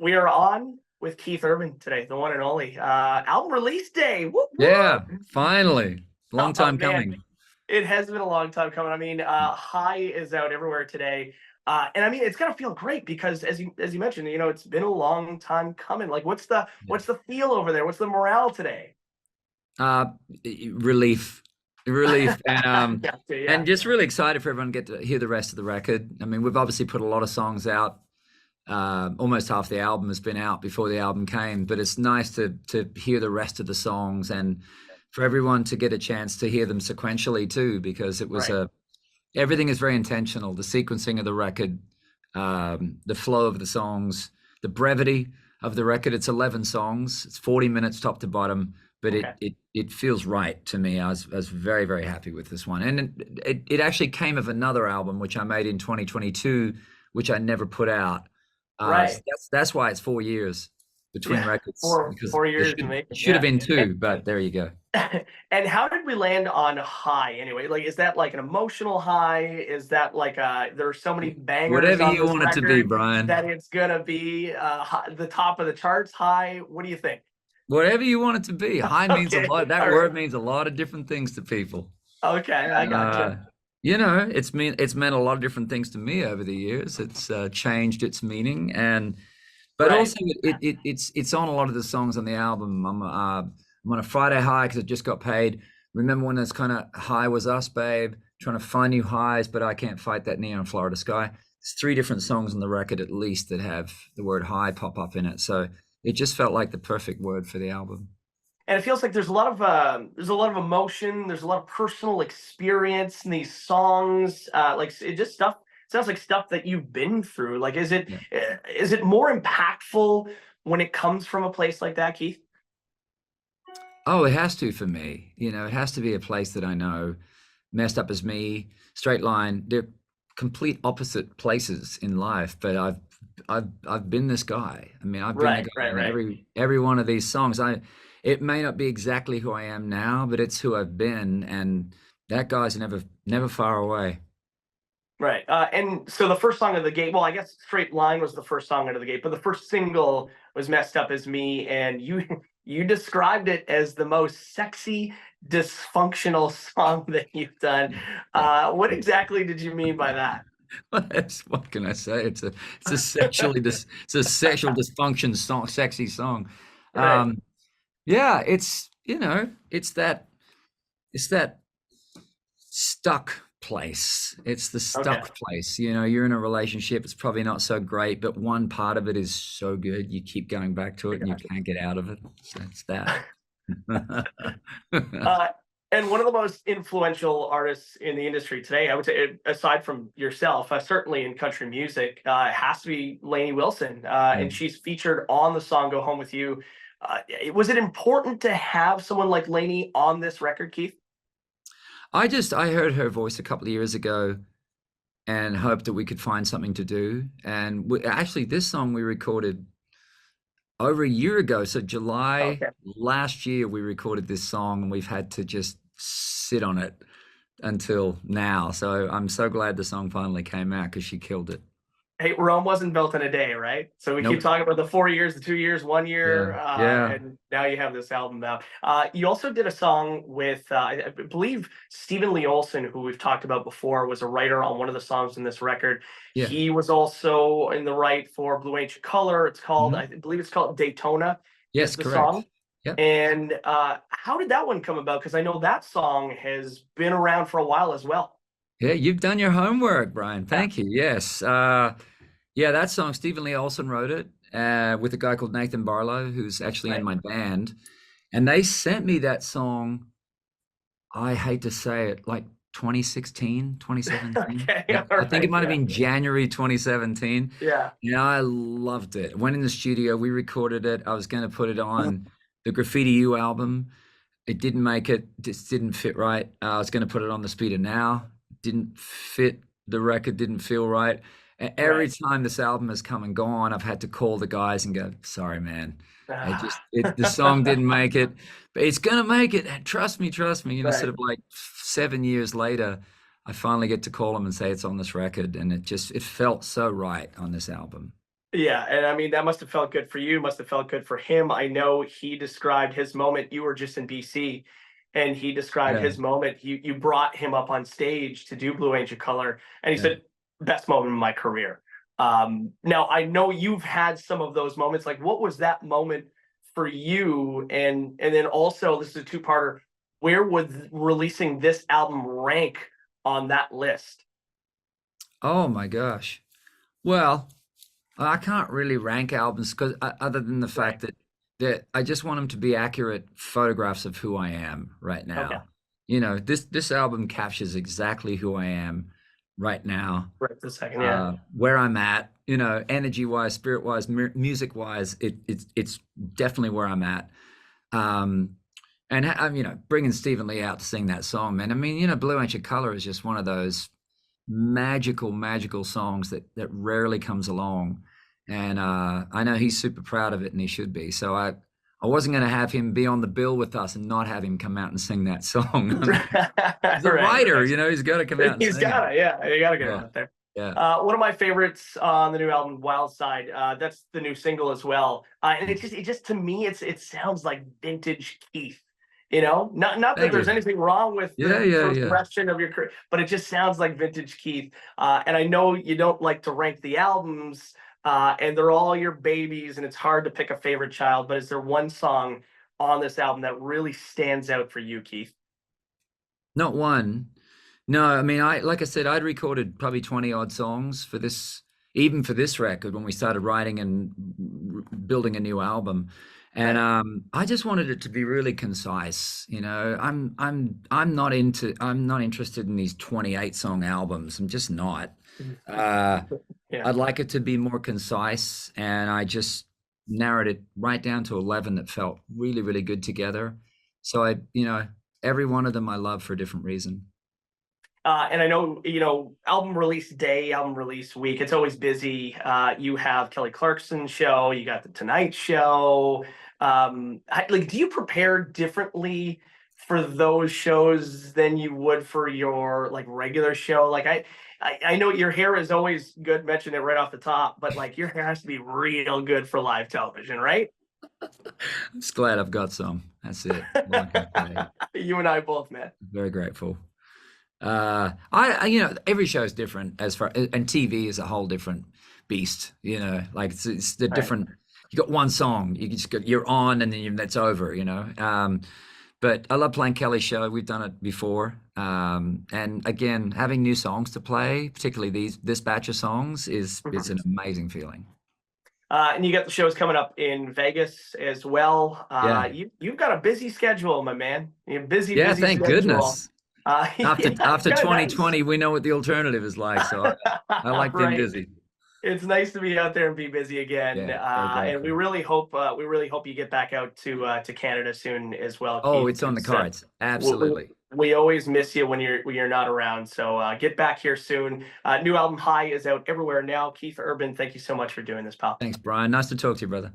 we are on with Keith Urban today, the one and only. Album release day. Whoop, Yeah, whoop. finally. Long Oh time man, coming. it has been a long time coming. I mean, High is out everywhere today. And I mean, it's gonna feel great because as you mentioned, it's been a long time coming. Like, Yeah. what's the feel over there? What's the morale today? Uh, relief, relief, Yeah, yeah, and just really excited for everyone to get to hear the rest of the record. I mean, we've obviously put a lot of songs out. Almost half the album has been out before the album came, but it's nice to hear the rest of the songs and for everyone to get a chance to hear them sequentially too, because it was right. everything is very intentional. The sequencing of the record, the flow of the songs, the brevity of the record. It's 11 songs. It's 40 minutes top to bottom, but Okay. it feels right to me. I was very, very happy with this one. And it actually came of another album, which I made in 2022, which I never put out. So Right. that's why it's 4 years between Yeah. records, because Four there years to should, make it. should have Yeah. been two, but there you go. And how did we land on High anyway? Like, is that like an emotional high? Is that like there are so many bangers Whatever on you this want it to be, record Brian. that it's gonna be the top of the charts high? What do you think? Whatever you want it to be. High means a Okay, lot. That all right. word means a lot of different things to people. Okay, I gotcha. Uh, it's meant a lot of different things to me over the years. It's changed its meaning, but Right. also it's on a lot of the songs on the album. I'm on a Friday high because I just got paid. Remember when this kind of high was us, babe? Trying to find new highs, but I can't fight that neon Florida sky. There's three different songs on the record at least that have the word high pop up in it. So it just felt like the perfect word for the album. And it feels like there's a lot of emotion, there's a lot of personal experience in these songs. Like it just stuff sounds like stuff that you've been through. Like, Yeah. is it more impactful when it comes from a place like that, Keith? Oh, it has to for me. It has to be a place that I know. Messed up as me, straight line. They're complete opposite places in life, but I've been this guy. I mean, I've been the Right, guy right, in right. every one of these songs. It may not be exactly who I am now, but it's who I've been, and that guy's never far away. Right. And so the first song of the gate, well, I guess Straight Line was the first song out of the gate, but the first single was Messed Up as Me, and you you described it as the most sexy, dysfunctional song that you've done. Yeah. What exactly did you mean by that? What can I say? It's a sexual dysfunction song, sexy song. Right. Um, yeah, it's that stuck place. It's the Okay. stuck place. You're in a relationship, it's probably not so great, but one part of it is so good. You keep going back to I it and you gotcha. can't get out of it. So it's that. Uh, and one of the most influential artists in the industry today, I would say, aside from yourself, certainly in country music, has to be Lany Wilson. Yeah. And she's featured on the song "Go Home with You." Was it important to have someone like Lany on this record, Keith? I heard her voice a couple of years ago and hoped that we could find something to do. And actually, this song we recorded over a year ago. So July Okay. last year, we recorded this song, and we've had to just sit on it until now. So I'm so glad the song finally came out because she killed it. Hey, Rome wasn't built in a day, right? So we keep Nope. talking about the 4 years, the 2 years, one Yeah. year, Yeah. and now you have this album out. You also did a song with, I believe, Stephen Lee Olson, who we've talked about before, was a writer on one of the songs in this record. Yeah. He was also in the right for Blue Ancient Color. I Mhm. believe it's called Daytona, is Yes, the correct. song. Yep. And how did that one come about? Because I know that song has been around for a while as well. Yeah, you've done your homework, Brian. Yeah. Thank you. Yes. Yeah, that song, Stephen Lee Olson wrote it with a guy called Nathan Barlow, who's actually in Right. my band. And they sent me that song, I hate to say it, like 2016, 2017. Okay. Yeah, All I think it right. might have Yeah. been January 2017. Yeah. Yeah, I loved it. Went in the studio, we recorded it. I was going to put it on the Graffiti U album. It didn't make it, just didn't fit right. I was going to put it on the Speed of Now. Didn't fit. The record didn't feel right. Every Right. time this album has come and gone, I've had to call the guys and go, sorry, man. Ah. The song didn't make it, but it's gonna make it. Trust me, trust me. Sort Right. of like 7 years later, I finally get to call them and say it's on this record, and it felt so right on this album. Yeah, and I mean that must have felt good for you, must have felt good for him. I know he described his moment. You were just in BC, and he described Yeah. his moment. You brought him up on stage to do Blue Angel Color, and he Yeah. said, "Best moment in my career." Now I know you've had some of those moments. Like, what was that moment for you? And then also, this is a two-parter. Where would releasing this album rank on that list? Oh my gosh. Well, I can't really rank albums because other than the Right. fact that I just want them to be accurate photographs of who I am right Okay. now. You know, this album captures exactly who I am right now, Right. The second. Yeah. where I'm at. You know, energy wise, spirit wise, music wise, it's definitely where I'm at. Um, and I'm, you know, bringing Stephen Lee out to sing that song, man. I mean, you know, Blue Ancient Color is just one of those magical songs that rarely comes along, and I know he's super proud of it, and he should be. So I wasn't going to have him be on the bill with us and not have him come out and sing that song. I mean, he's a Right, writer, right. you know, he's got to come out and He's sing it. gotta, yeah, you gotta get it Yeah, out there. yeah. One of my favorites on the new album, Wildside. That's the new single as well. And it just to me, it sounds like vintage Keith. You know, not that Thank there's you. anything wrong with Yeah, the yeah, yeah. progression of your career, but it just sounds like vintage Keith. And I know you don't like to rank the albums, and they're all your babies, and it's hard to pick a favorite child. But is there one song on this album that really stands out for you, Keith? Not one. No, I mean, I like I said, I'd recorded probably 20 odd songs for this, even for this record when we started writing and building a new album. And Right. I just wanted it to be really concise. You know, I'm not interested in these 28 song albums. I'm just not. Uh, Yeah. I'd like it to be more concise, and I just narrowed it right down to 11 that felt really good together. So you know, every one of them I love for a different reason. And I know, album release day, album release week, it's always busy. You have Kelly Clarkson's show, you got the Tonight Show. Like, do you prepare differently for those shows than you would for your like regular show? Like, I know your hair is always good, mention it right off the top, but like your hair has to be real good for live television, right? I'm just glad I've got some. That's it. All I can say. You and I both, man. Very grateful. You know, every show is different as far, and TV is a whole different beast. You know, like it's the Right. different. You got one song, you're on, and then that's over. You know, but I love playing Kelly's show. We've done it before, and again, having new songs to play, particularly this batch of songs, is Mhm. it's an amazing feeling. And you got the shows coming up in Vegas as well. Yeah, You've got a busy schedule, my man. You yeah. busy Thank schedule. goodness. Yeah, it's After kind of nice. 2020, we know what the alternative is like. So I like being Right. busy. It's nice to be out there and be busy again. Yeah, very And grateful. we really hope you get back out to Canada soon as well, Oh, Keith. it's on the 'Cause, cards. we, we, Absolutely. we always miss you when you're not around. So get back here soon. New album High is out everywhere now. Keith Urban, thank you so much for doing this, pal. Thanks, Brian. Nice to talk to you, brother.